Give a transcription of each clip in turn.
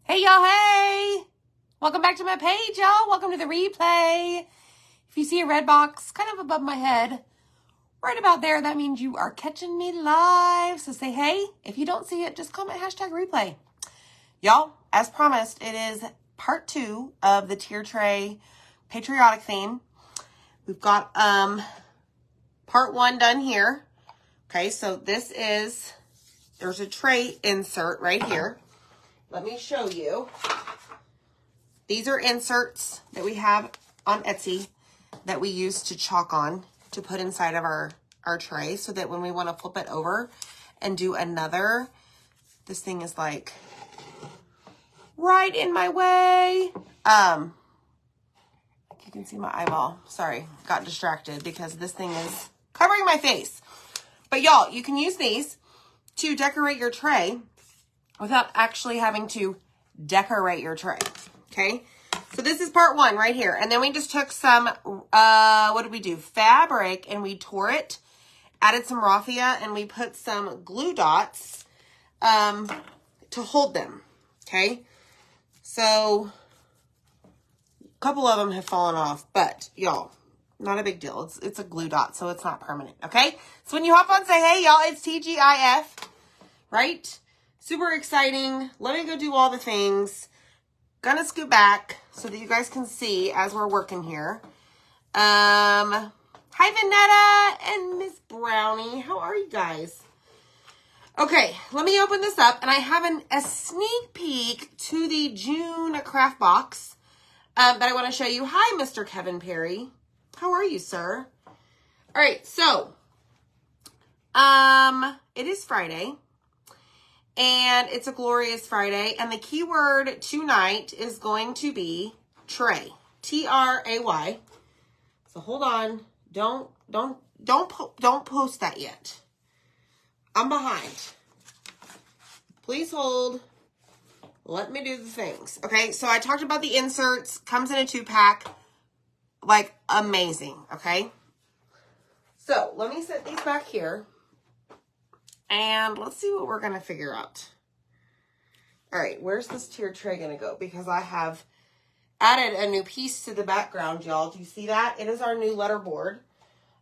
Hey, y'all, hey! Welcome back to my page, y'all. Welcome to the replay. If you see a red box kind of above my head, right about there, that means you are catching me live. So say hey. If you don't see it, just comment hashtag replay. Y'all, as promised, it is part 2 of the tier tray patriotic theme. We've got part 1 done here. Okay, so this is, there's a tray insert right here. Let me show you. These are inserts that we have on Etsy that we use to chalk on to put inside of our tray so that when we want to flip it over and do another, this thing is like right in my way. You can see my eyeball. Sorry, got distracted because this thing is covering my face. But y'all, you can use these to decorate your tray without actually having to decorate your tray, okay? So this is part 1 right here. And then we just took some, what did we do? Fabric, and we tore it, added some raffia, and we put some glue dots to hold them, okay? So a couple of them have fallen off, but y'all, not a big deal. It's a glue dot, so it's not permanent, okay? So when you hop on, say, hey, y'all, it's TGIF, right? Super exciting. Let me go do all the things. Gonna scoot back so that you guys can see as we're working here. Hi, Vanetta and Miss Brownie. How are you guys? Okay, let me open this up. And I have a sneak peek to the June craft box that I want to show you. Hi, Mr. Kevin Perry. How are you, sir? All right, so it is Friday. And it's a glorious Friday. And the keyword tonight is going to be tray. T-R-A-Y. So hold on. Don't post that yet. I'm behind. Please hold. Let me do the things. Okay, so I talked about the inserts. Comes in a 2-pack. Like, amazing. Okay. So, let me set these back here. And let's see what we're going to figure out. All right, where's this tier tray going to go? Because I have added a new piece to the background, y'all. Do you see that? It is our new letter board.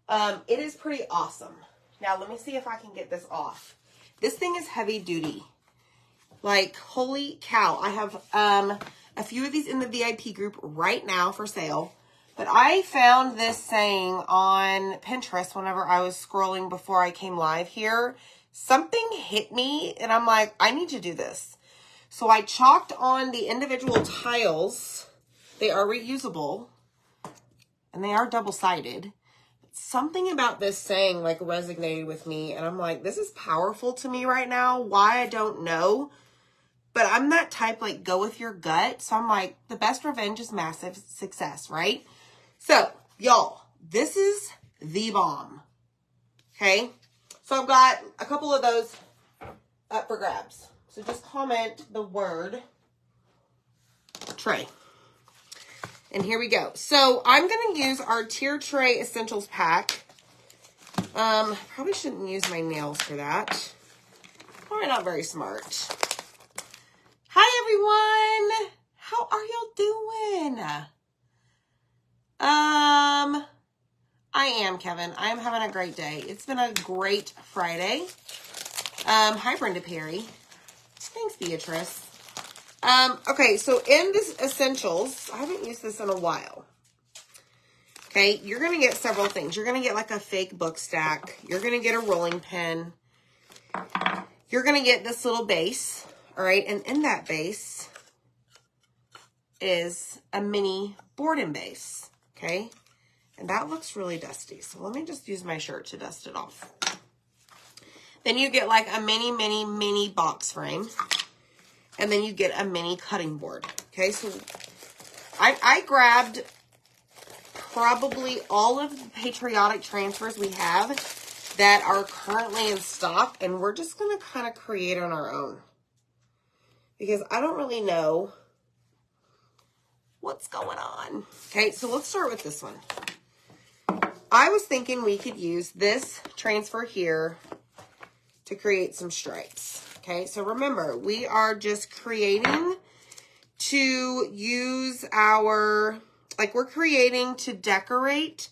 It is pretty awesome. Now, let me see if I can get this off. This thing is heavy duty. Like, holy cow. I have a few of these in the VIP group right now for sale. But I found this saying on Pinterest whenever I was scrolling before I came live here. Something hit me, and I'm like, I need to do this. So I chalked on the individual tiles. They are reusable, and they are double-sided. Something about this saying, like, resonated with me, and I'm like, this is powerful to me right now. Why, I don't know. But I'm that type, like, go with your gut. So I'm like, the best revenge is massive success, right? So, y'all, this is the bomb, okay? So I've got a couple of those up for grabs. So just comment the word tray. And here we go. So I'm going to use our tier tray essentials pack. Probably shouldn't use my nails for that. Probably not very smart. Hi, everyone. How are y'all doing? I am, Kevin. I am having a great day. It's been a great Friday. Hi, Brenda Perry. Thanks, Beatrice. Okay, so in this essentials, I haven't used this in a while. Okay, you're going to get several things. You're going to get like a fake book stack. You're going to get a rolling pin. You're going to get this little base. All right, and in that base is a mini board and base. Okay. And that looks really dusty. So let me just use my shirt to dust it off. Then you get like a mini box frame. And then you get a mini cutting board. Okay, so I grabbed probably all of the Patriotic transfers we have that are currently in stock. And we're just going to kind of create on our own. Because I don't really know what's going on. Okay, so let's start with this one. I was thinking we could use this transfer here to create some stripes. Okay, so remember, we are just creating to use our, like we're creating to decorate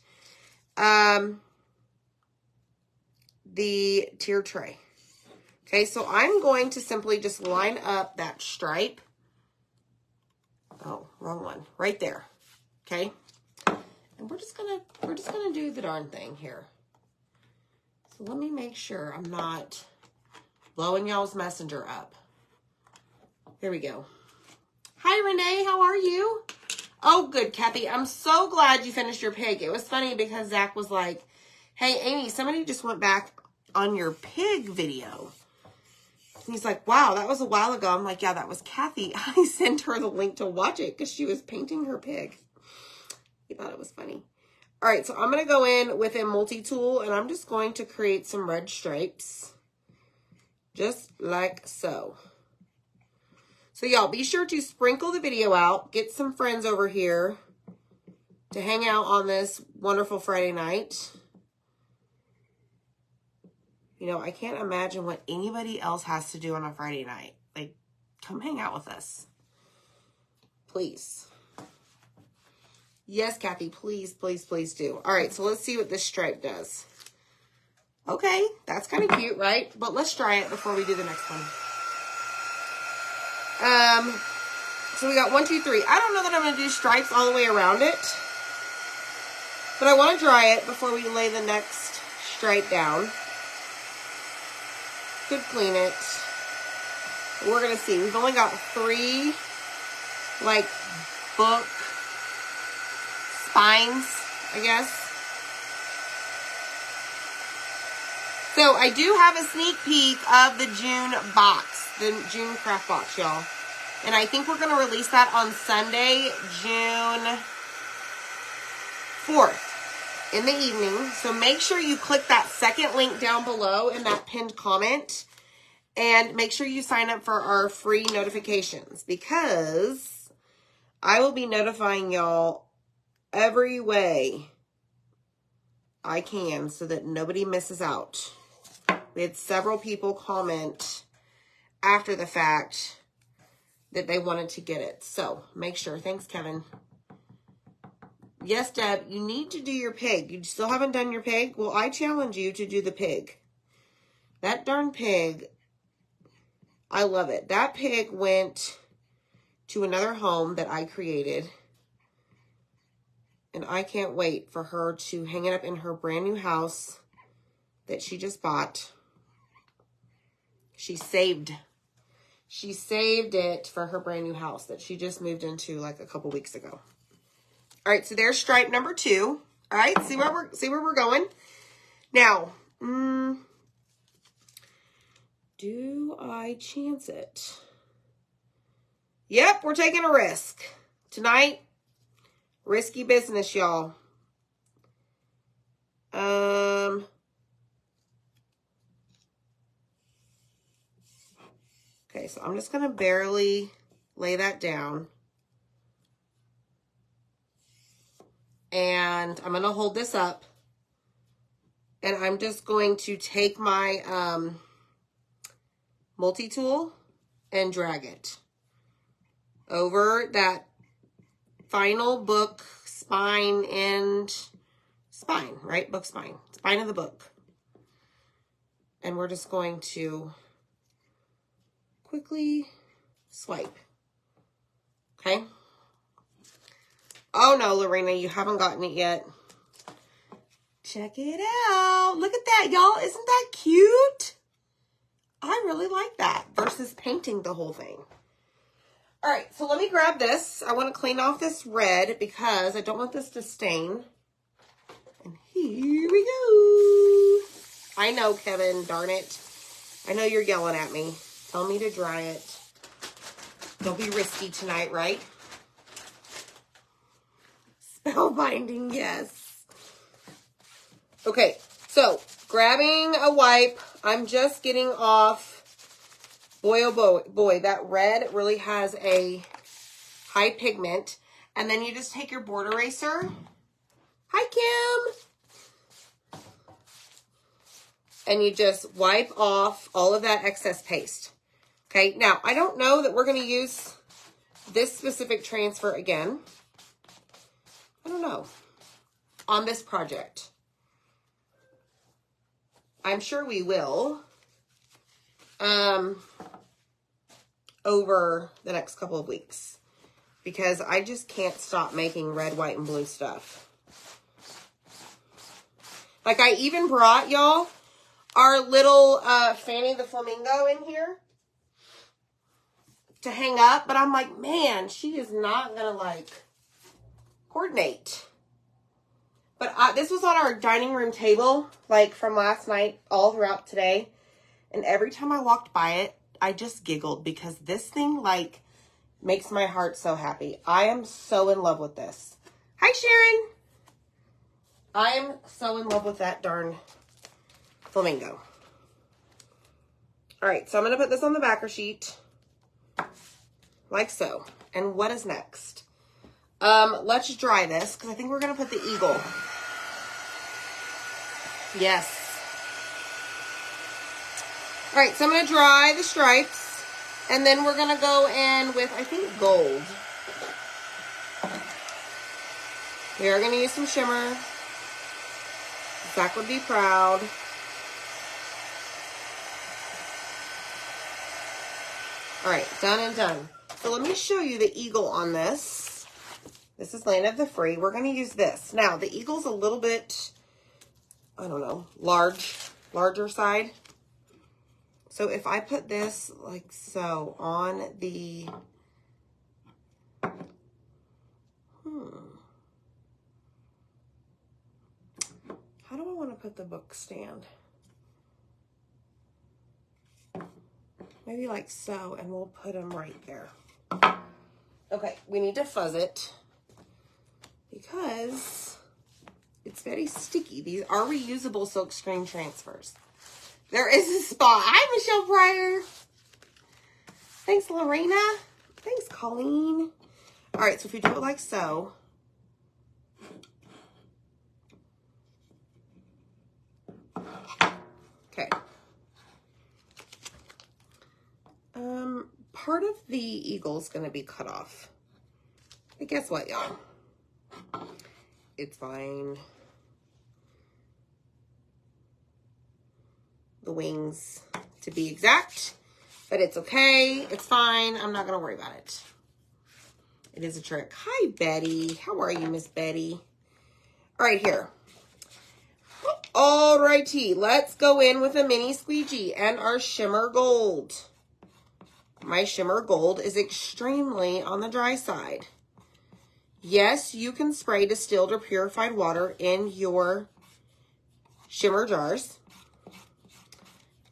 the tier tray. Okay, so I'm going to simply just line up that stripe. Oh, wrong one. Right there. Okay. And we're just gonna do the darn thing here. So let me make sure I'm not blowing y'all's messenger up. Here we go. Hi, Renee. How are you? Oh, good, Kathy. I'm so glad you finished your pig. It was funny because Zach was like, hey, Amy, somebody just went back on your pig video. And he's like, wow, that was a while ago. I'm like, yeah, that was Kathy. I sent her the link to watch it because she was painting her pig. He thought it was funny. All right, so I'm going to go in with a multi-tool, and I'm just going to create some red stripes. Just like so. So, y'all, be sure to sprinkle the video out. Get some friends over here to hang out on this wonderful Friday night. You know, I can't imagine what anybody else has to do on a Friday night. Like, come hang out with us. Please. Yes, Kathy, please, please, please do. All right, so let's see what this stripe does. Okay, that's kind of cute, right? But let's try it before we do the next one. So we got 1, 2, 3. I don't know that I'm going to do stripes all the way around it. But I want to dry it before we lay the next stripe down. Could clean it. We're going to see. We've only got 3, like, book spines, I guess. So I do have a sneak peek of the June box, the June craft box, y'all. And I think we're going to release that on Sunday, June 4th in the evening. So make sure you click that second link down below in that pinned comment. And make sure you sign up for our free notifications, because I will be notifying y'all every way I can so that nobody misses out. We had several people comment after the fact that they wanted to get it. So make sure. Thanks, Kevin. Yes, Deb, you need to do your pig. You still haven't done your pig? Well, I challenge you to do the pig. That darn pig, I love it. That pig went to another home that I created. And I can't wait for her to hang it up in her brand new house that she just bought. She saved it for her brand new house that she just moved into like a couple weeks ago. All right, so there's stripe number 2. All right, see where we're going. Now, do I chance it? Yep, we're taking a risk tonight. Risky business, y'all. Okay, so I'm just going to barely lay that down. And I'm going to hold this up. And I'm just going to take my multi-tool and drag it over that final book spine and spine, right? Book spine. Spine of the book. And we're just going to quickly swipe. Okay? Oh no, Lorena, you haven't gotten it yet. Check it out. Look at that, y'all. Isn't that cute? I really like that versus painting the whole thing. All right, so let me grab this. I want to clean off this red because I don't want this to stain. And here we go. I know, Kevin, darn it. I know you're yelling at me. Tell me to dry it. Don't be risky tonight, right? Spellbinding, yes. Okay, so grabbing a wipe. I'm just getting off. Boy, oh boy, that red really has a high pigment. And then you just take your board eraser. Hi, Kim. And you just wipe off all of that excess paste. Okay, now I don't know that we're going to use this specific transfer again. I don't know. On this project. I'm sure we will. Over the next couple of weeks. Because I just can't stop making red, white, and blue stuff. Like I even brought y'all our little Fanny the Flamingo in here to hang up. But I'm like, man, she is not going to like coordinate. But this was on our dining room table, like from last night all throughout today. And every time I walked by it, I just giggled because this thing like makes my heart so happy. I am so in love with this. Hi, Sharon. I am so in love with that darn flamingo. All right, so I'm going to put this on the backer sheet like so. And what is next? Let's dry this because I think we're going to put the eagle. Yes. All right, so I'm going to dry the stripes. And then we're going to go in with, I think, gold. We are going to use some shimmer. Zach would be proud. All right, done and done. So let me show you the eagle on this. This is Land of the Free. We're going to use this. Now, the eagle's a little bit, I don't know, larger side. So if I put this like so on the, how do I want to put the book stand? Maybe like so, and we'll put them right there. Okay, we need to fuzz it because it's very sticky. These are reusable silk screen transfers. There is a spot. Hi, Michelle Pryor. Thanks, Lorena. Thanks, Colleen. All right, so if we do it like so. Okay. Part of the eagle's going to be cut off. But guess what, y'all? It's fine. The wings to be exact, but it's okay. It's fine. I'm not going to worry about it. It is a trick. Hi, Betty. How are you, Miss Betty? All right, here. All righty. Let's go in with a mini squeegee and our shimmer gold. My shimmer gold is extremely on the dry side. Yes, you can spray distilled or purified water in your shimmer jars.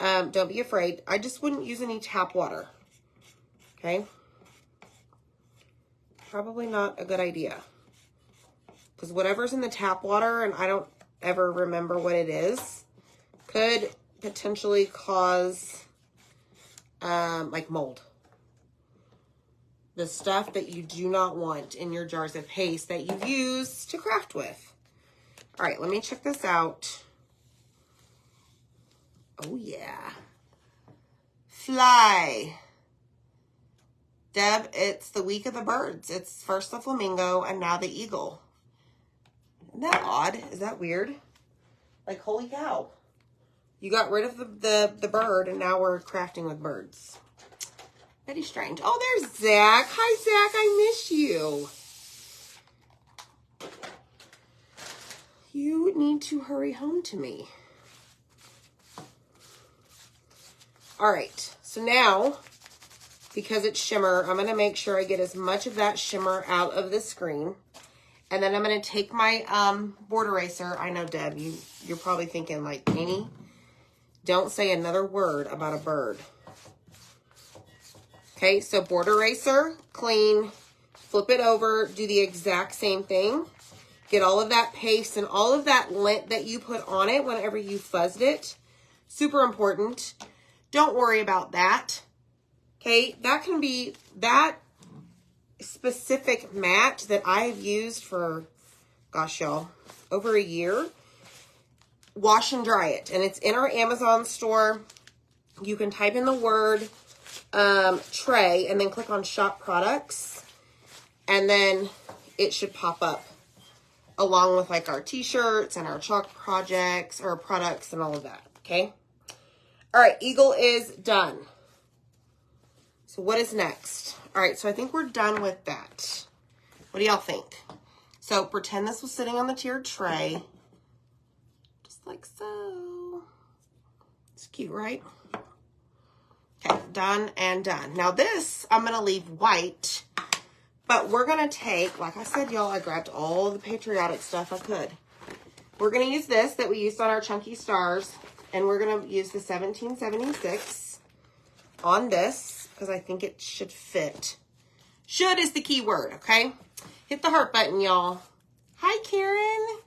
Don't be afraid. I just wouldn't use any tap water. Okay? Probably not a good idea. Because whatever's in the tap water, and I don't ever remember what it is, could potentially cause, like mold. The stuff that you do not want in your jars of paste that you use to craft with. All right, let me check this out. Oh, yeah. Fly. Deb, it's the week of the birds. It's first the flamingo and now the eagle. Isn't that odd? Is that weird? Like, holy cow. You got rid of the bird and now we're crafting with birds. Very strange. Oh, there's Zach. Hi, Zach. I miss you. You need to hurry home to me. All right. So now, because it's shimmer, I'm going to make sure I get as much of that shimmer out of the screen. And then I'm going to take my board eraser. I know, Deb, you're probably thinking, like, Amy, don't say another word about a bird. Okay, so board eraser, clean, flip it over, do the exact same thing. Get all of that paste and all of that lint that you put on it whenever you fuzzed it. Super important. Don't worry about that. Okay, that can be that specific mat that I've used for, gosh, y'all, over a year. Wash and dry it. And it's in our Amazon store. You can type in the word tray and then click on shop products. And then it should pop up along with like our t-shirts and our chalk projects or products and all of that. Okay. All right. Eagle is done. So what is next? All right. So I think we're done with that. What do y'all think? So pretend this was sitting on the tiered tray. Just like so. It's cute, right? Okay, done and done. Now this, I'm going to leave white, but we're going to take, like I said, y'all, I grabbed all the Patriotic stuff I could. We're going to use this that we used on our Chunky Stars, and we're going to use the 1776 on this because I think it should fit. Should is the key word, okay? Hit the heart button, y'all. Hi, Karen.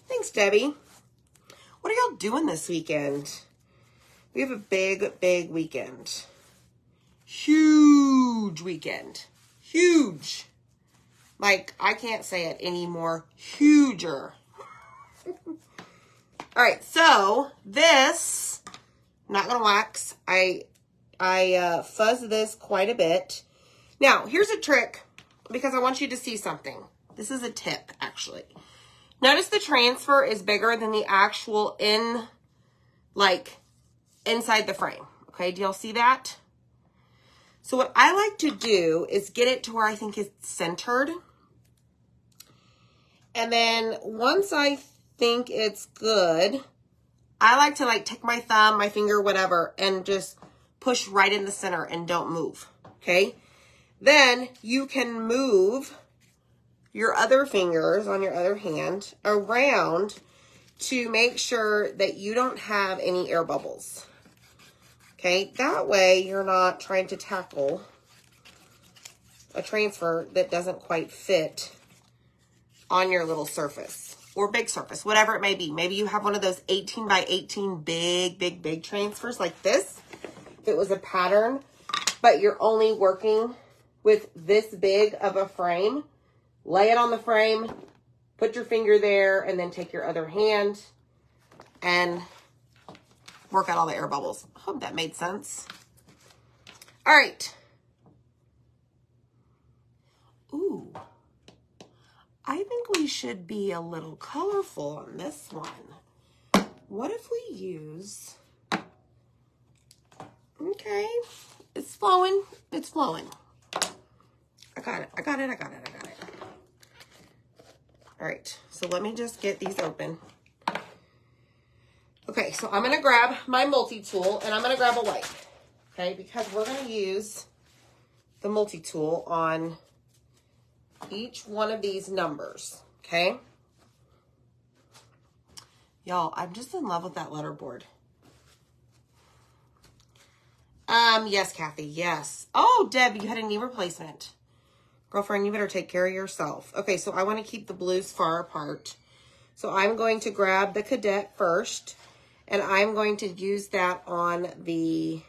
Thanks, Debbie. What are y'all doing this weekend? We have a big, big weekend. Huge weekend. Huge. Like, I can't say it any more huger. All right, so this, I'm not going to wax. I fuzz this quite a bit. Now, here's a trick because I want you to see something. This is a tip, actually. Notice the transfer is bigger than the actual inside the frame. Okay, do y'all see that? So what I like to do is get it to where I think it's centered. And then once I think it's good, I like to take my thumb, my finger, whatever, and just push right in the center and don't move. Okay? Then you can move your other fingers on your other hand around to make sure that you don't have any air bubbles. Okay, that way you're not trying to tackle a transfer that doesn't quite fit on your little surface or big surface, whatever it may be. Maybe you have one of those 18 by 18 big transfers like this. If it was a pattern, but you're only working with this big of a frame, lay it on the frame, put your finger there, and then take your other hand and work out all the air bubbles. I hope that made sense. All right. Ooh. I think we should be a little colorful on this one. What if we use... Okay. It's flowing. It's flowing. I got it. All right. So let me just get these open. Okay, so I'm going to grab my multi-tool, and I'm going to grab a white, okay, because we're going to use the multi-tool on each one of these numbers, okay? Y'all, I'm just in love with that letterboard. Yes, Kathy, yes. Oh, Deb, you had a knee replacement. Girlfriend, you better take care of yourself. Okay, so I want to keep the blues far apart. So I'm going to grab the Cadet first. And I'm going to use that on the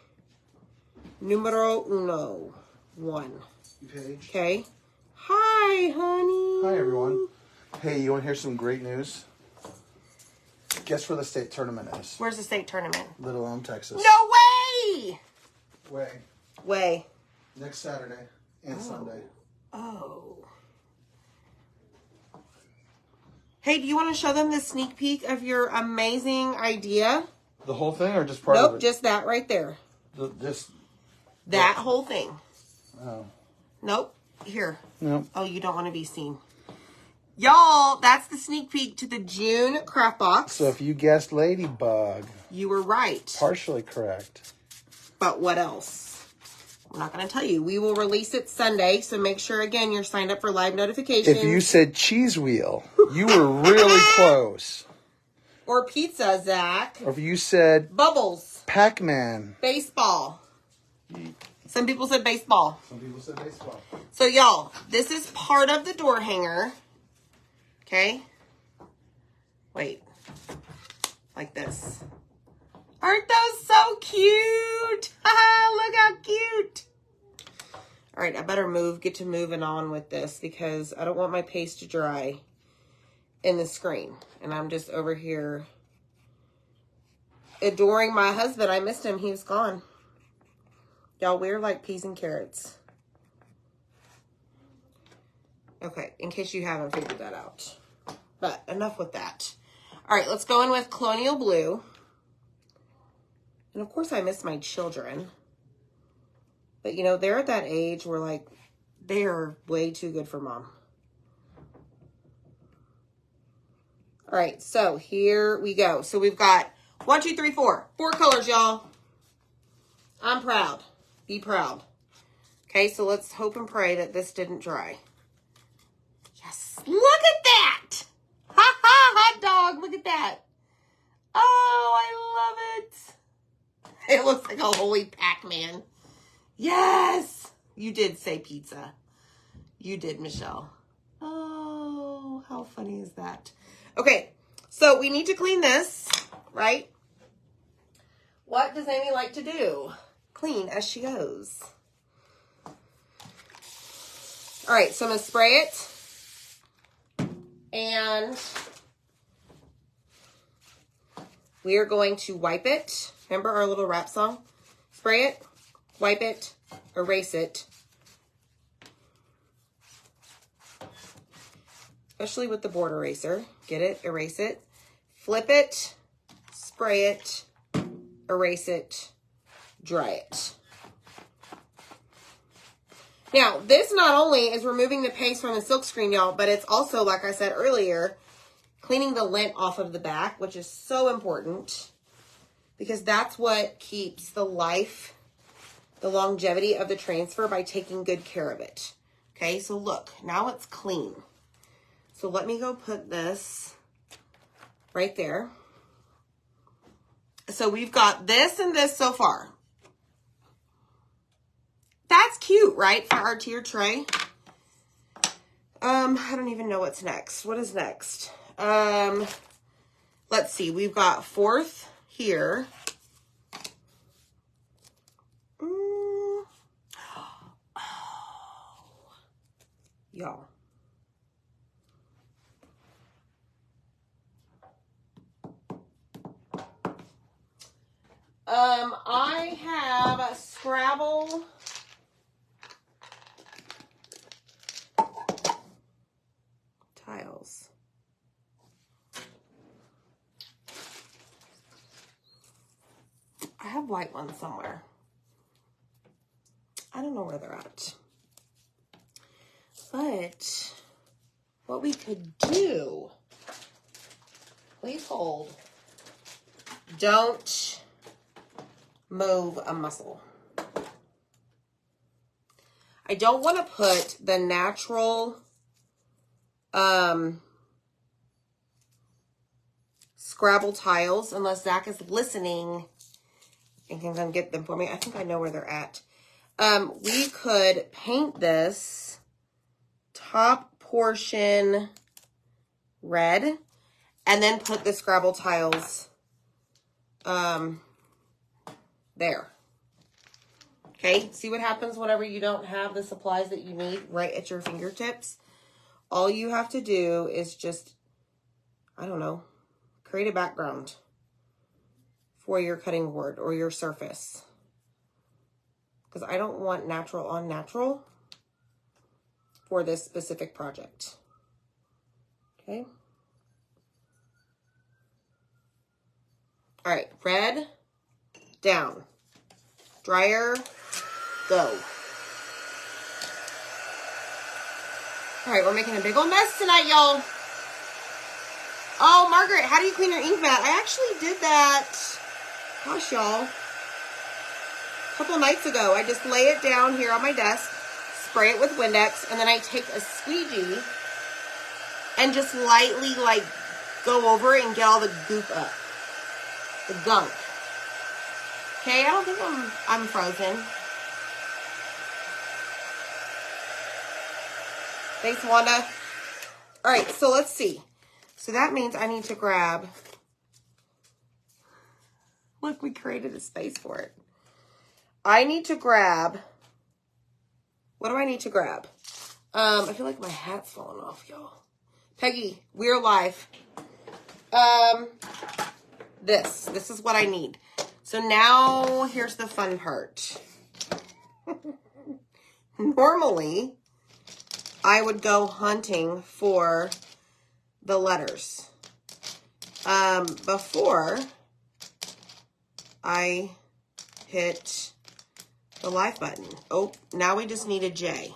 numero uno, 1. Page. Okay. Hi, honey. Hi, everyone. Hey, you want to hear some great news? Guess where the state tournament is? Where's the state tournament? Little Elm, Texas. No way! Way. Next Saturday and Sunday. Oh. Hey, do you want to show them the sneak peek of your amazing idea? The whole thing or just part of it? Nope, just that right there. That whole thing. Oh. Nope. Here. Nope. Oh, you don't want to be seen. Y'all, that's the sneak peek to the June craft box. So if you guessed Ladybug. You were right. Partially correct. But what else? I'm not going to tell you. We will release it Sunday, so make sure, again, you're signed up for live notifications. If you said cheese wheel, you were really close. Or pizza, Zach. Or if you said... Bubbles. Pac-Man. Baseball. Some people said baseball. Some people said baseball. So, y'all, this is part of the door hanger. Okay? Wait. Like this. Aren't those so cute? Look how cute. All right, I better get to moving on with this because I don't want my paste to dry in the screen. And I'm just over here adoring my husband. I missed him. He was gone. Y'all, we're like peas and carrots. Okay, in case you haven't figured that out. But enough with that. All right, let's go in with Colonial Blue. And of course I miss my children. But you know, they're at that age where like, they are way too good for mom. All right, so here we go. So we've got 1, 2, 3, 4. 4 colors, y'all. I'm proud. Be proud. Okay, so let's hope and pray that this didn't dry. Yes, look at that. Ha ha, hot dog, look at that. Oh, I love it. It looks like a holy Pac-Man. Yes, you did say pizza. You did, Michelle. Oh, how funny is that? Okay, so we need to clean this, right? What does Amy like to do? Clean as she goes. All right, so I'm going to spray it. And we are going to wipe it. Remember our little rap song? Spray it, wipe it, erase it. Especially with the board eraser. Get it, erase it. Flip it, spray it, erase it, dry it. Now, this not only is removing the paste from the silk screen, y'all, but it's also, like I said earlier, cleaning the lint off of the back, which is so important because that's what keeps the life, the longevity of the transfer by taking good care of it. Okay, so look, now it's clean. So let me go put this right there. So we've got this and this so far. That's cute, right? For our tier tray. I don't even know what's next. What is next? Let's see. We've got 4th here. Oh, y'all. I have a Scrabble tiles. I have white ones somewhere. I don't know where they're at. But what we could do, please hold, don't move a muscle. I don't want to put the natural Scrabble tiles unless Zach is listening and can come get them for me. I think I know where they're at. We could paint this top portion red and then put the Scrabble tiles there. Okay, see what happens whenever you don't have the supplies that you need right at your fingertips? All you have to do is just, I don't know, create a background for your cutting board or your surface. Because I don't want natural on natural for this specific project. Okay. All right, red, down. Dryer, go. All right, we're making a big old mess tonight, y'all. Oh, Margaret, how do you clean your ink mat? I actually did that, gosh, y'all, a couple nights ago. I just lay it down here on my desk, spray it with Windex, and then I take a squeegee and just lightly, like, go over it and get all the goop up, the gunk. Okay, I don't think I'm frozen. Thanks, Wanda. All right, so let's see. So that means I need to grab, look, we created a space for it. I need to grab, what do I need to grab? I feel like my hat's falling off, y'all. Peggy, we're live. This is what I need. So now here's the fun part. Normally, I would go hunting for the letters. Before I hit the live button. Oh, now we just need a J.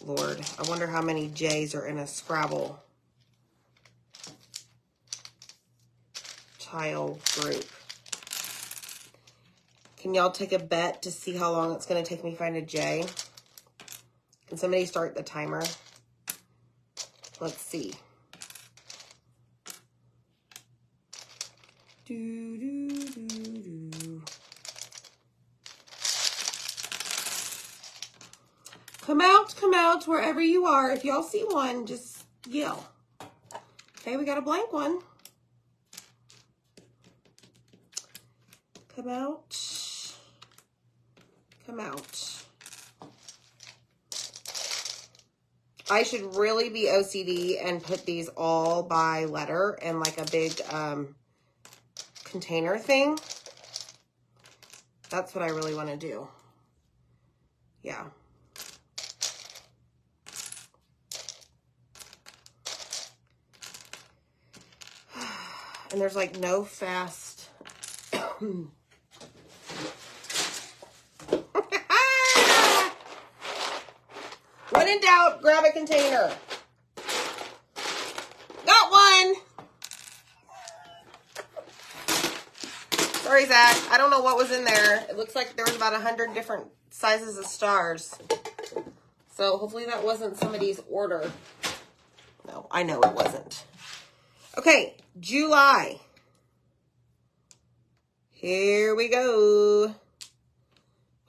Lord, I wonder how many J's are in a Scrabble tile group. Can y'all take a bet to see how long it's going to take me to find a J? Can somebody start the timer? Let's see. Do, do, do, do. Come out, wherever you are. If y'all see one, just yell. Okay, we got a blank one. Come out. Come out. I should really be OCD and put these all by letter in like a big container thing. That's what I really want to do. Yeah. And there's like no fast. When in doubt, grab a container. Got one. Sorry, Zach. I don't know what was in there. It looks like there was about 100 different sizes of stars. So hopefully that wasn't somebody's order. No, I know it wasn't. Okay, July. Here we go.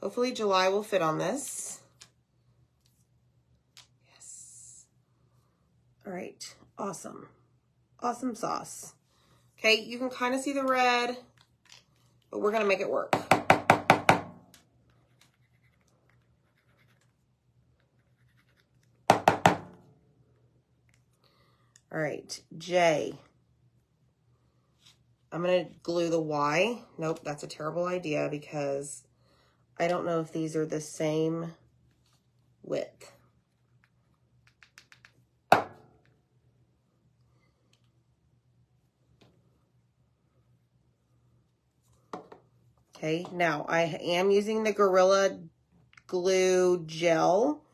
Hopefully July will fit on this. Yes. All right, awesome. Awesome sauce. Okay, you can kind of see the red, but we're gonna make it work. All right, J. I'm going to glue the Y. Nope, that's a terrible idea because I don't know if these are the same width. Okay, now I am using the Gorilla Glue gel,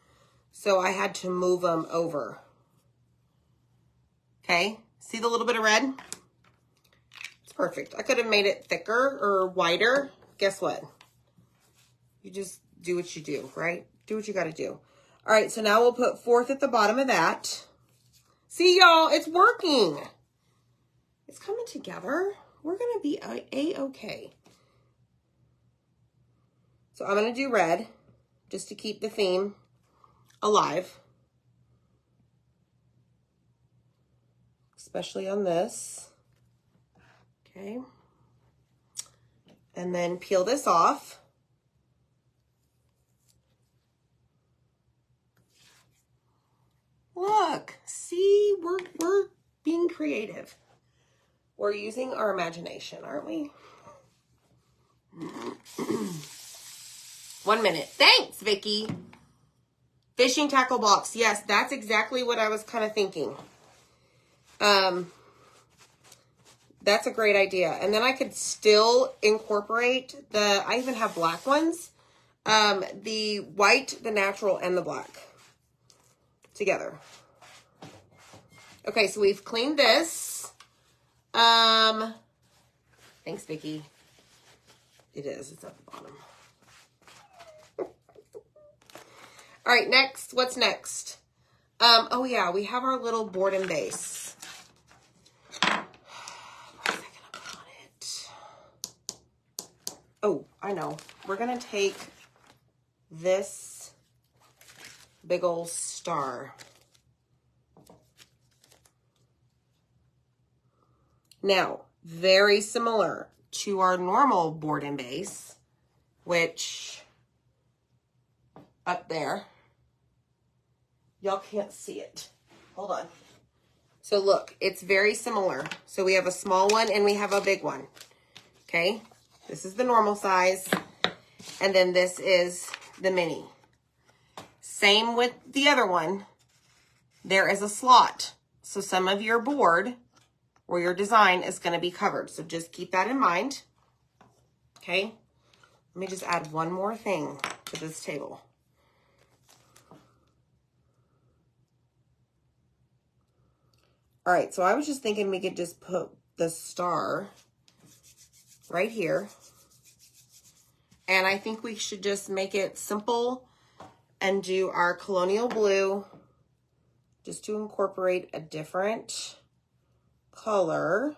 so I had to move them over. Okay, see the little bit of red? It's perfect. I could have made it thicker or wider. Guess what? You just do what you do, right? Do what you got to do. All right, so now we'll put 4th at the bottom of that. See, y'all, it's working. It's coming together. We're going to be A-okay. So I'm going to do red just to keep the theme alive. Especially on this. Okay. And then peel this off. Look, see, we're being creative. We're using our imagination, aren't we? 1 minute. Thanks, Vicky. Fishing tackle box. Yes, that's exactly what I was kind of thinking. That's a great idea. And then I could still incorporate I even have black ones. The white, the natural, and the black together. Okay, so we've cleaned this. Thanks, Vicky. It is. It's at the bottom. All right, next. What's next? Oh, yeah, we have our little board and base. What was I going to put on it? Oh, I know. We're going to take this big old star. Now, very similar to our normal board and base, which up there, y'all can't see it. Hold on. So look, it's very similar. So we have a small one and we have a big one. Okay, this is the normal size, and then this is the mini. Same with the other one. There is a slot. So some of your board or your design is going to be covered. So just keep that in mind. Okay. Let me just add one more thing to this table. All right, so I was just thinking we could just put the star right here. And I think we should just make it simple and do our colonial blue just to incorporate a different color.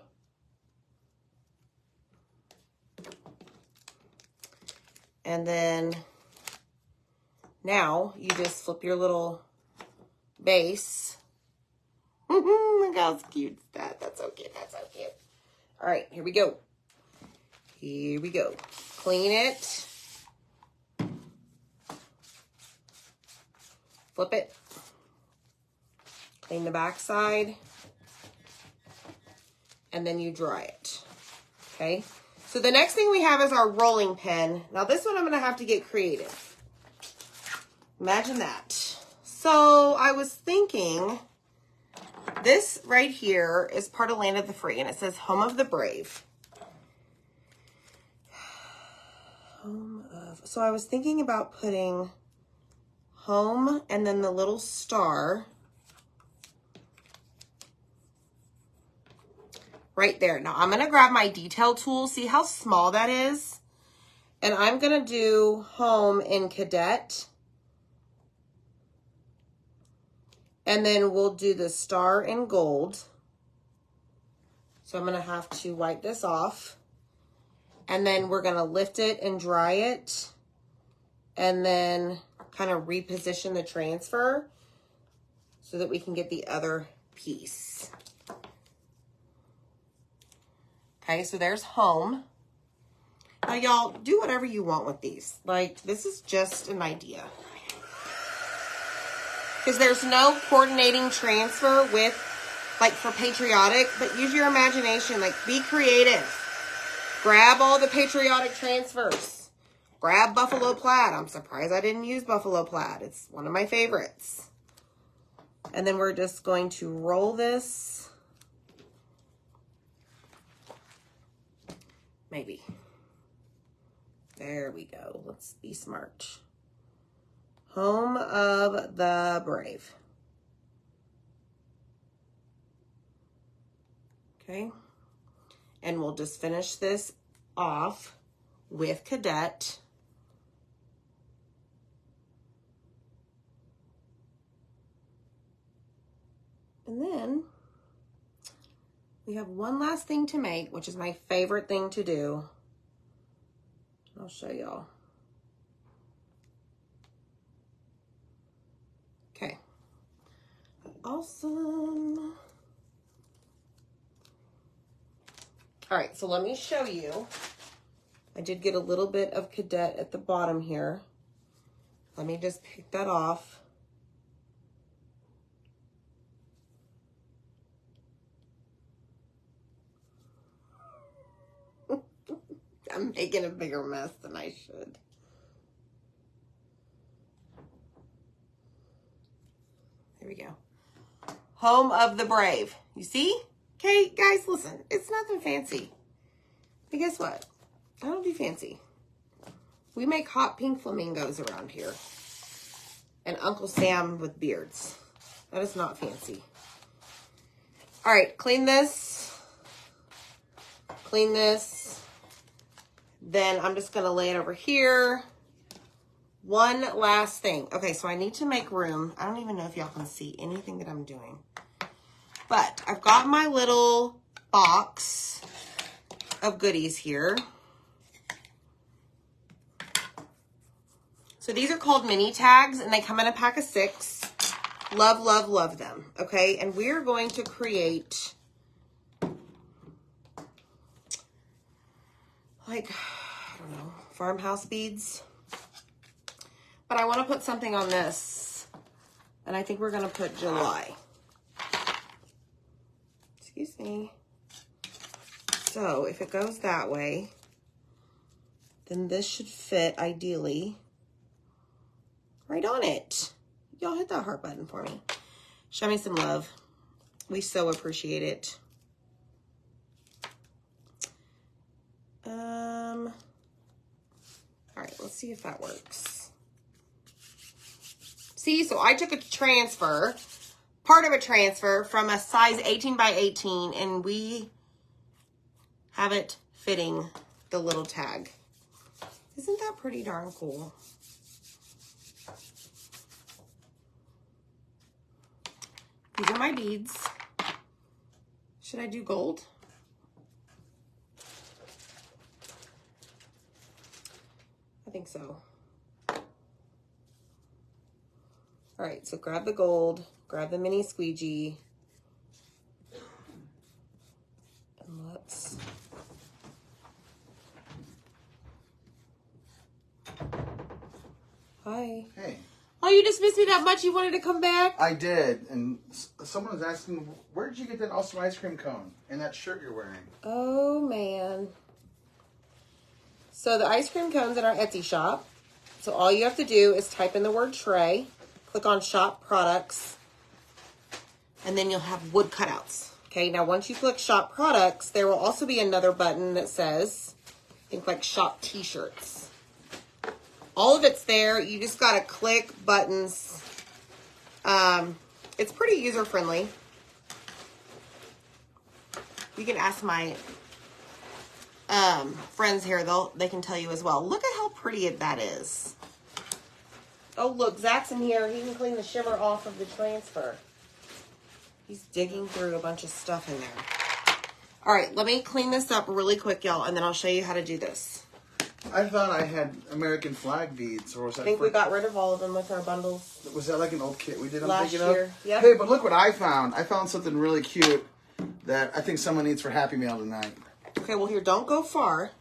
And then now you just flip your little base. Look how cute that. That's so cute. That's so cute. All right, here we go. Here we go. Clean it. Flip it. Clean the back side. And then you dry it. Okay. So the next thing we have is our rolling pin. Now this one I'm going to have to get creative. Imagine that. So I was thinking this right here is part of Land of the Free, and it says Home of the Brave. So I was thinking about putting home and then the little star right there. Now I'm going to grab my detail tool. See how small that is? And I'm going to do home in cadet. And then we'll do the star in gold. So I'm going to have to wipe this off. And then we're going to lift it and dry it. And then kind of reposition the transfer so that we can get the other piece. Okay, so there's home. Now, y'all, do whatever you want with these. Like, this is just an idea. Because there's no coordinating transfer with, like, for Patriotic, but use your imagination. Like, be creative. Grab all the Patriotic transfers. Grab Buffalo Plaid. I'm surprised I didn't use Buffalo Plaid. It's one of my favorites. And then we're just going to roll this. Maybe. There we go. Let's be smart. Home of the Brave. Okay. And we'll just finish this off with cadet. And then we have one last thing to make, which is my favorite thing to do. I'll show y'all. Okay. Awesome. All right, so let me show you. I did get a little bit of cadet at the bottom here. Let me just pick that off. I'm making a bigger mess than I should. There we go. Home of the Brave. You see? Okay, guys, listen. It's nothing fancy. But guess what? I don't do fancy. We make hot pink flamingos around here. And Uncle Sam with beards. That is not fancy. All right, clean this. Clean this. Then I'm just going to lay it over here. One last thing. Okay, so I need to make room. I don't even know if y'all can see anything that I'm doing. But I've got my little box of goodies here. So these are called mini tags, and they come in a pack of 6. Love, love, love them. Okay, and we're going to create like, I don't know, farmhouse beads. But I want to put something on this. And I think we're going to put July. Excuse me. So if it goes that way, then this should fit ideally right on it. Y'all hit that heart button for me. Show me some love. We so appreciate it. All right, let's see if that works. See, so I took a transfer, part of a transfer from a size 18 by 18, and we have it fitting the little tag. Isn't that pretty darn cool? These are my beads. Should I do gold? I think so. All right, so grab the gold, grab the mini squeegee, and let's... Hi. Hey. Oh, you just missed me that much? You wanted to come back? I did, and someone was asking, where did you get that awesome ice cream cone and that shirt you're wearing? Oh, man. So the ice cream cone's in our Etsy shop. So all you have to do is type in the word tray, click on shop products, and then you'll have wood cutouts. Okay, now once you click shop products, there will also be another button that says, think like shop t-shirts. All of it's there. You just got to click buttons. It's pretty user-friendly. You can ask my friends here. They can tell you as well. Look at how pretty that is. Oh, look, Zach's in here. He can clean the shimmer off of the transfer. He's digging through a bunch of stuff in there. All right, let me clean this up really quick, y'all, and then I'll show you how to do this. I thought I had American flag beads, or was that? I think we got rid of all of them with our bundles. Was that like an old kit we did? Last year, yeah. Hey, but look what I found. I found something really cute that I think someone needs for Happy Meal tonight. Okay, well here, don't go far.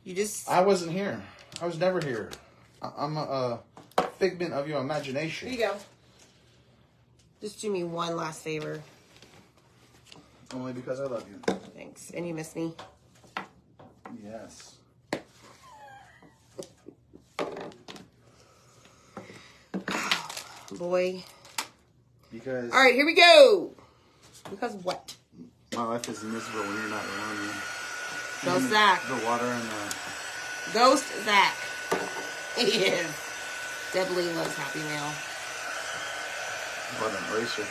You just... I wasn't here. I was never here. I'm a figment of your imagination. Here you go. Just do me one last favor. Only because I love you. Thanks. And you miss me. Yes. Boy. Because... All right, here we go. Because what? My life is miserable when you're not around me. Ghost Zach. The water and the... Ghost Zach. He is. Definitely loves Happy Meal. What an eraser.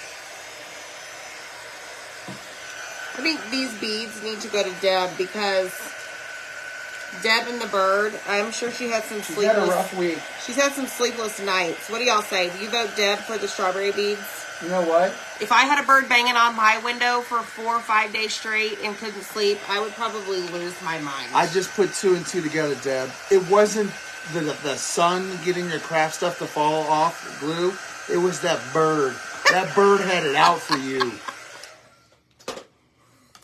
I think these beads need to go to Deb because Deb and the bird, I'm sure she had some sleepless... She's had a rough week. She's had some sleepless nights. What do y'all say? Do you vote Deb for the strawberry beads? You know what? If I had a bird banging on my window for 4 or 5 days straight and couldn't sleep, I would probably lose my mind. I just put 2 and 2 together, Deb. It wasn't the sun getting your craft stuff to fall off glue. It was that bird. That bird had it out for you.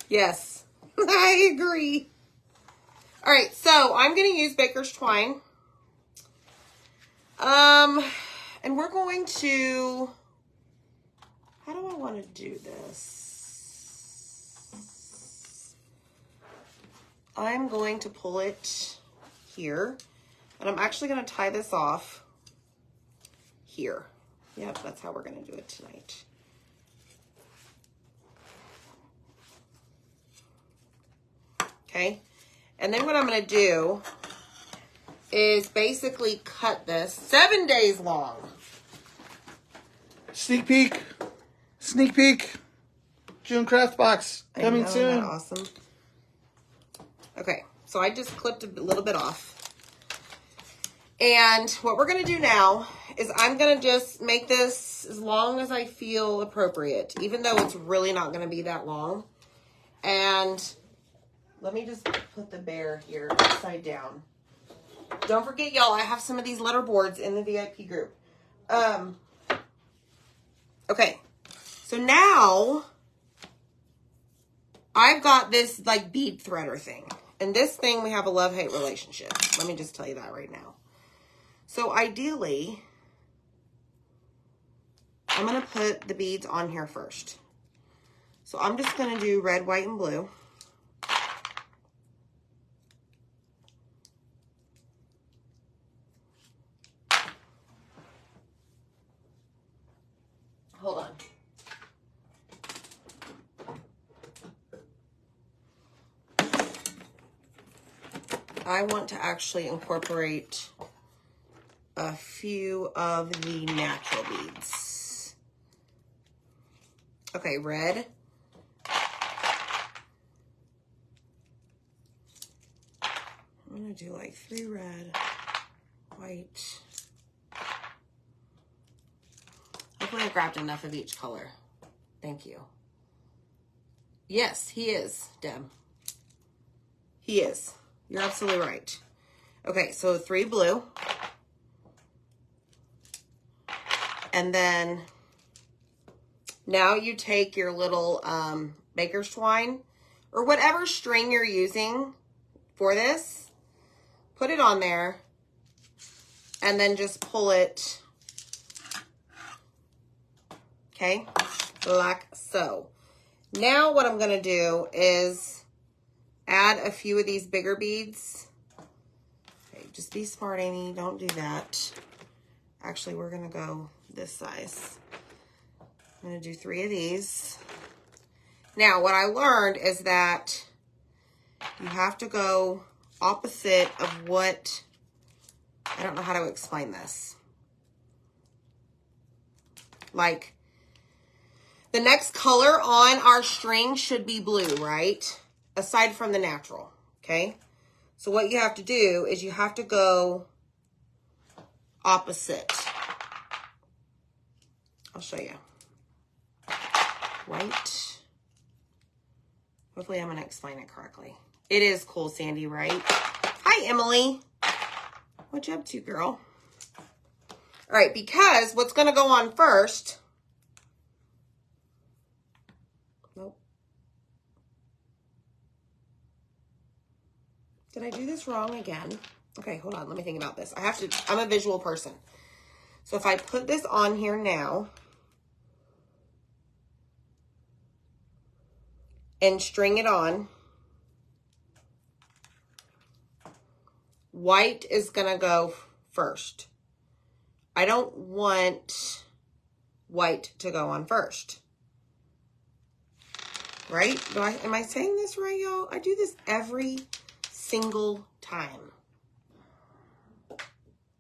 Yes, I agree. All right, so I'm going to use baker's twine. And we're going to... How do I want to do this? I'm going to pull it here. And I'm actually going to tie this off here. Yep, that's how we're going to do it tonight. Okay. And then what I'm going to do is basically cut this 7 days long. Sneak peek. Sneak peek. June craft box coming soon. Isn't that awesome? Okay, so I just clipped a little bit off. And what we're going to do now is I'm going to just make this as long as I feel appropriate, even though it's really not going to be that long. And let me just put the bear here upside down. Don't forget, y'all, I have some of these letter boards in the VIP group. Okay, so now I've got this like bead threader thing. And this thing, we have a love-hate relationship. Let me just tell you that right now. So ideally, I'm going to put the beads on here first. So I'm just going to do red, white, and blue. Hold on. I want to actually incorporate a few of the natural beads. Okay, red. I'm gonna do like 3 red, white. Hopefully I grabbed enough of each color. Thank you. Yes, he is, Deb. He is. You're absolutely right. Okay, so 3 blue. And then now you take your little baker's twine or whatever string you're using for this, put it on there, and then just pull it, okay, like so. Now what I'm going to do is add a few of these bigger beads. Okay, just be smart, Amy. Don't do that. Actually, we're going to go this size. I'm going to do 3 of these. Now, what I learned is that you have to go opposite of what, I don't know how to explain this. Like, the next color on our string should be blue, right? Aside from the natural, okay? So what you have to do is you have to go opposite. I'll show you. White. Hopefully I'm going to explain it correctly. It is cool, Sandy, right? Hi, Emily. What you up to, girl? All right, because what's going to go on first... Nope. Did I do this wrong again? Okay, hold on. Let me think about this. I'm a visual person. So if I put this on here now and string it on, white is going to go first. I don't want white to go on first. Right? Am I saying this right, y'all? I do this every single time.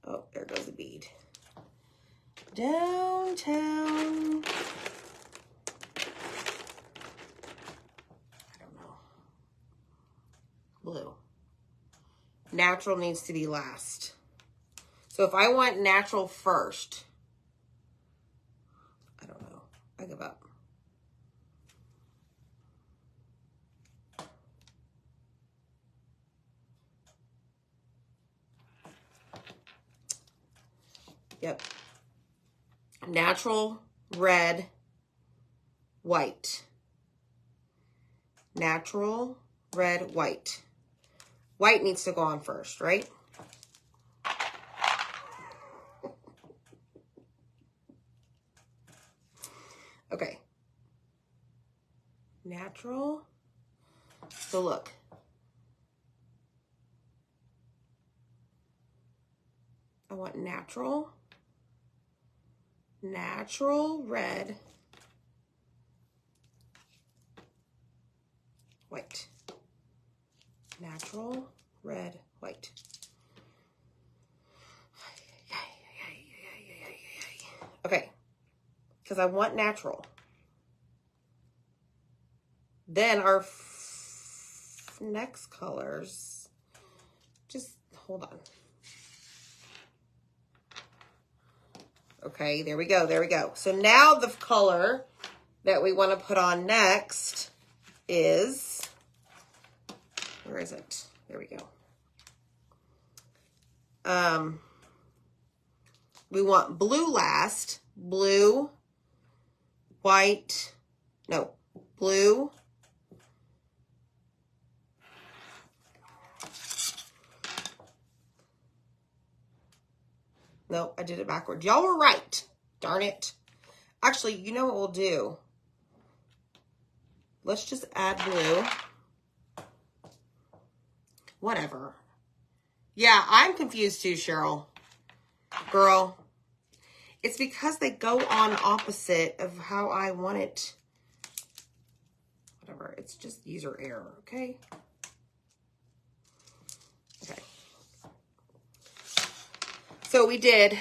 Oh, there goes a bead. Downtown. I don't know. Blue. Natural needs to be last. So if I want natural first, I don't know. I give up. Yep. Natural, red, white. Natural, red, white. White needs to go on first, right? Okay. Natural. So look. I want natural. Natural, red, white. Natural, red, white. Okay, because I want natural. Then our next colors, just hold on. Okay, there we go, there we go. So now the color that we want to put on next is, where is it? There we go. We want blue last. Blue, white, no, blue, no, I did it backwards. Y'all were right. Darn it. Actually, you know what we'll do? Let's just add blue. Whatever. Yeah, I'm confused too, Cheryl. Girl, It's because they go on opposite of how I want it. Whatever, it's just user error, okay? Okay. So we did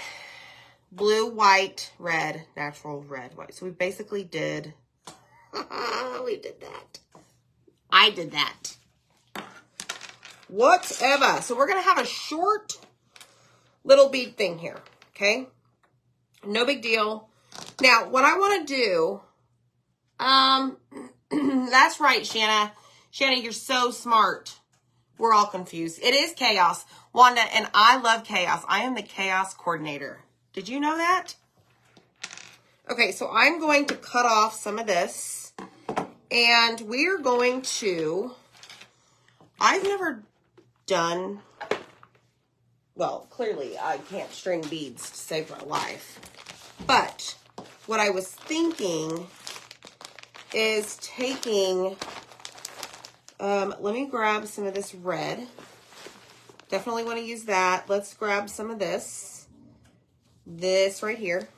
blue, white, red, natural, red, white. So we basically did, we did that. I did that. Whatever. So we're going to have a short little bead thing here, okay? No big deal. Now, what I want to do, that's right, Shanna. Shanna, you're so smart. We're all confused. It is chaos, Wanda, and I love chaos. I am the chaos coordinator. Did you know that? Okay, so I'm going to cut off some of this, and we're going to, I've never done, well, clearly I can't string beads to save my life, but what I was thinking is taking, let me grab some of this red. Definitely want to use that. Let's grab some of this right here.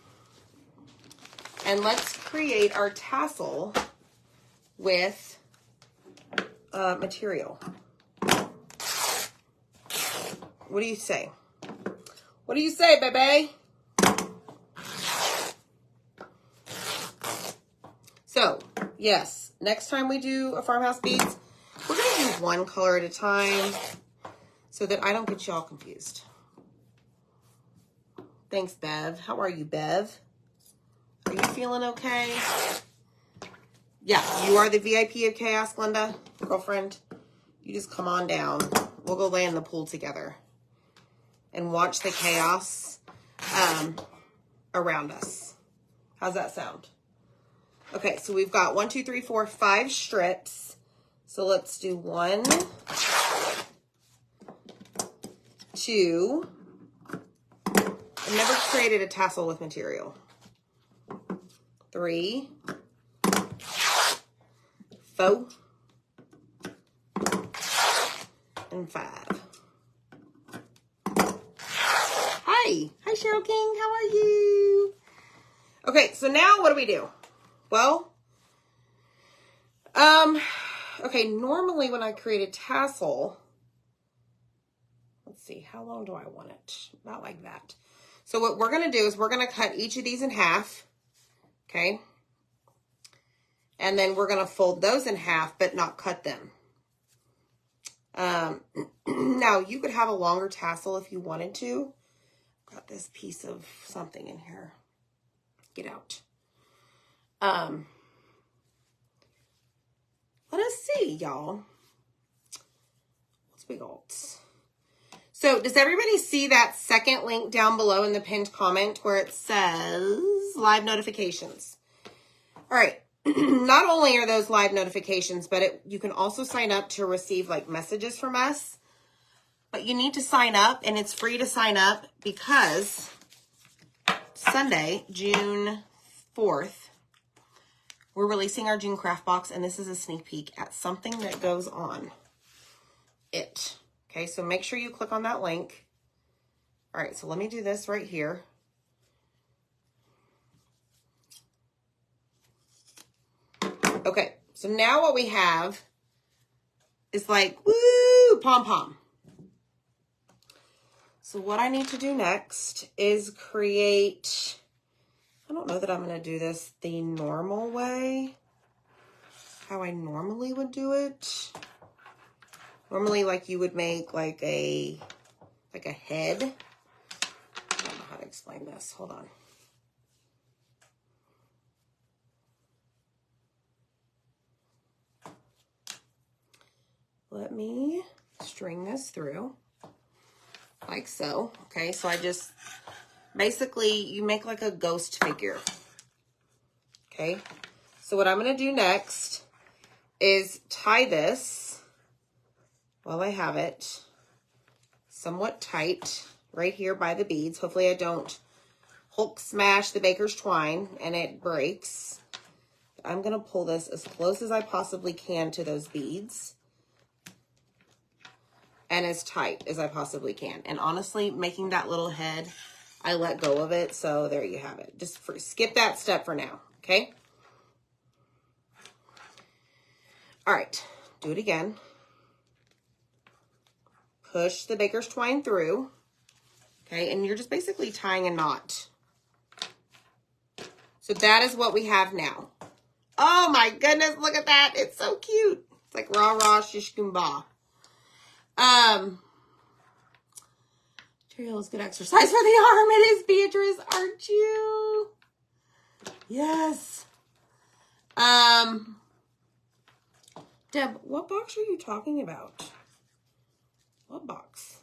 And let's create our tassel with material. What do you say? What do you say, baby? So, yes, next time we do a farmhouse beads, we're going to do one color at a time so that I don't get you all confused. Thanks, Bev. How are you, Bev? Are you feeling okay? Yeah, you are the VIP of Chaos, Glenda, girlfriend. You just come on down. We'll go lay in the pool together and watch the chaos around us. How's that sound? Okay, so we've got 1, 2, 3, 4, 5 strips. So let's do 1, 2. I've never created a tassel with material. 3, 4, and 5. Hi. Hi, Cheryl King. How are you? Okay, so now what do we do? Well, okay, normally when I create a tassel, let's see, how long do I want it? Not like that. So what we're going to do is we're going to cut each of these in half, okay? And then we're going to fold those in half, but not cut them. Now, you could have a longer tassel if you wanted to. Got this piece of something in here. Get out. Let us see, y'all. What's we got? So, does everybody see that second link down below in the pinned comment where it says live notifications? All right. Not only are those live notifications, but you can also sign up to receive like messages from us. But you need to sign up, and it's free to sign up because Sunday, June 4th, we're releasing our June craft box, and this is a sneak peek at something that goes on it. Okay, so make sure you click on that link. All right, so let me do this right here. Okay, so now what we have is like, woo, pom-pom. So what I need to do next is create, I don't know that I'm going to do this the normal way, how I normally would do it. Normally, like you would make like a head. I don't know how to explain this. Hold on. Let me string this through like so. Okay, so I just, basically you make like a ghost figure. Okay, so what I'm going to do next is tie this while I have it somewhat tight right here by the beads. Hopefully I don't Hulk smash the baker's twine and it breaks. I'm going to pull this as close as I possibly can to those beads and as tight as I possibly can. And honestly, making that little head I let go of it. So there you have it. Just skip that step for now. Okay. All right. Do it again. Push the baker's twine through. Okay. And you're just basically tying a knot. So that is what we have now. Oh my goodness. Look at that. It's so cute. It's like rah rah shish kumbah. Material is good exercise for the arm. It is, Beatrice. Aren't you? Yes. Deb, what box are you talking about? What box?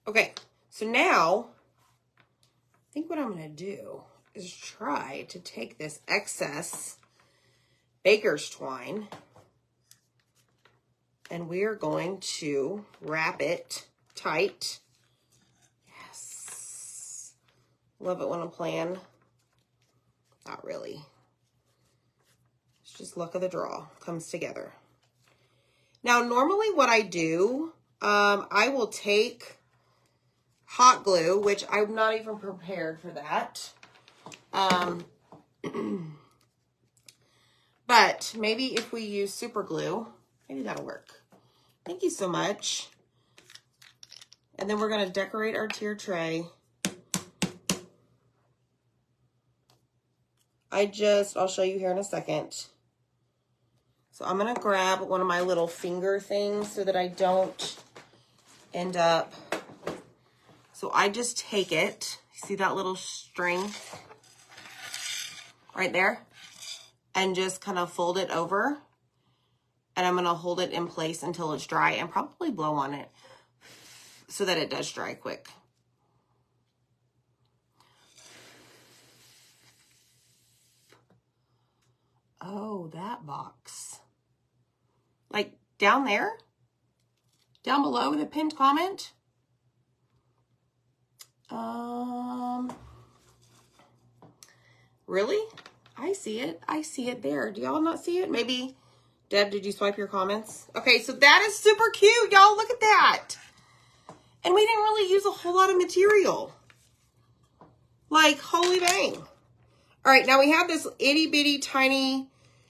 Okay, so now, I think what I'm going to do is try to take this excess baker's twine and we are going to wrap it tight. Yes. Love it when a plan. Not really. It's just luck of the draw. Comes together. Now, normally what I do, I will take hot glue, which I'm not even prepared for that. But maybe if we use super glue, maybe that'll work. Thank you so much. And then we're going to decorate our tier tray. I'll show you here in a second. So I'm going to grab one of my little finger things so that I don't end up. So I just take it. See that little string right there? And just kind of fold it over. And I'm going to hold it in place until it's dry and probably blow on it so that it does dry quick. Oh, that box. Like down there? Down below the pinned comment? Really? I see it. I see it there. Do y'all not see it? Maybe, Deb, did you swipe your comments? Okay, so that is super cute, y'all. Look at that. And we didn't really use a whole lot of material. Like, holy bang. All right, now we have this itty bitty tiny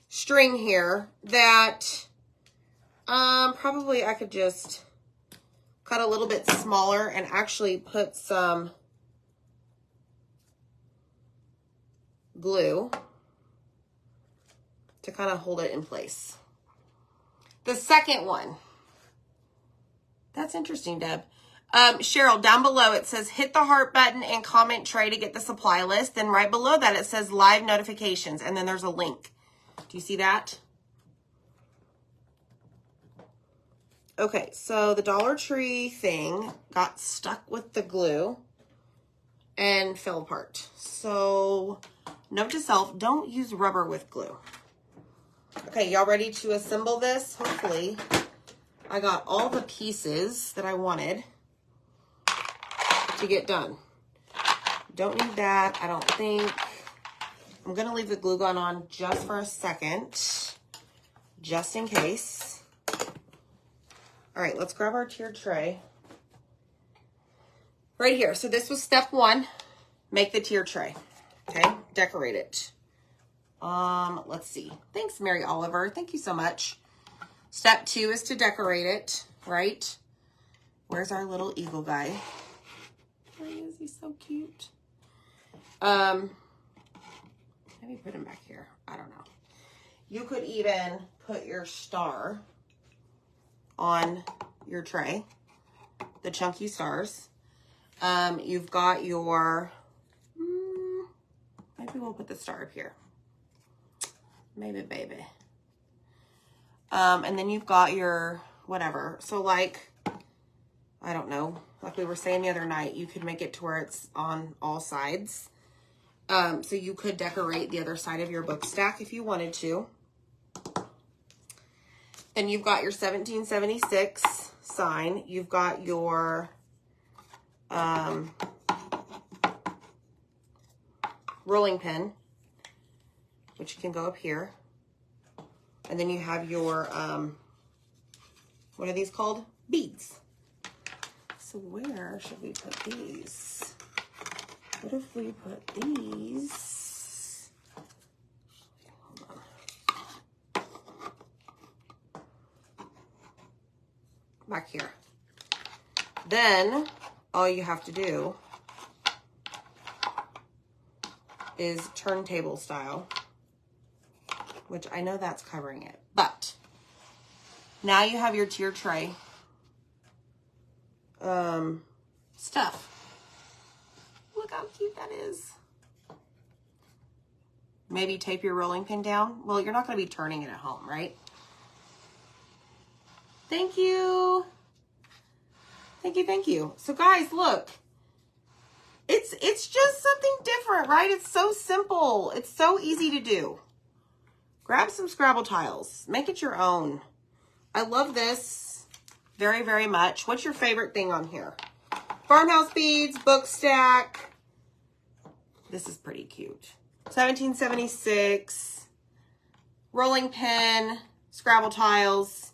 string here that probably I could just cut a little bit smaller and actually put some glue to kind of hold it in place. The second one. That's interesting, Deb. Cheryl, down below it says hit the heart button and comment tray to get the supply list. Then right below that it says live notifications and then there's a link. Do you see that? Okay, so the Dollar Tree thing got stuck with the glue and fell apart. So note to self, don't use rubber with glue. Okay, y'all ready to assemble this? Hopefully I got all the pieces that I wanted to get done. Don't need that, I don't think. I'm gonna leave the glue gun on just for a second, just in case. All right, let's grab our tiered tray. Right here, so this was step one, make the tiered tray, okay? Decorate it. Let's see. Thanks, Mary Oliver, thank you so much. Step two is to decorate it, right? Where's our little eagle guy? Where is he? So cute. Maybe put him back here. I don't know. You could even put your star on your tray, the chunky stars. You've got your, maybe we'll put the star up here. Maybe, baby. And then you've got your whatever. So like, I don't know, like we were saying the other night, you could make it to where it's on all sides. So you could decorate the other side of your book stack if you wanted to. Then you've got your 1776 sign. You've got your rolling pin, which can go up here. And then you have your, what are these called? Beads. So where should we put these? What if we put these? Hold on. Back here. Then all you have to do is turntable style, which I know that's covering it, but now you have your tier tray stuff. Look how cute that is. Maybe tape your rolling pin down. Well, you're not going to be turning it at home, right? Thank you. Thank you, thank you. So guys, look. It's just something different, right? It's so simple. It's so easy to do. Grab some Scrabble tiles. Make it your own. I love this very, very much. What's your favorite thing on here? Farmhouse beads, book stack. This is pretty cute. 1776. Rolling pin, Scrabble tiles,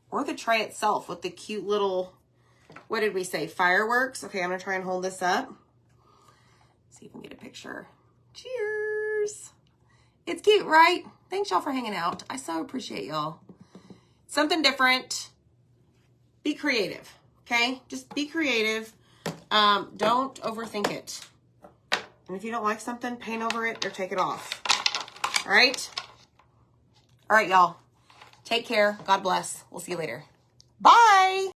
or the tray itself with the cute little, what did we say, fireworks? Okay, I'm going to try and hold this up. See if we can get a picture. Cheers. It's cute, right? Thanks, y'all, for hanging out. I so appreciate y'all. Something different. Be creative, okay? Just be creative. Don't overthink it. And if you don't like something, paint over it or take it off. All right? All right, y'all. Take care. God bless. We'll see you later. Bye.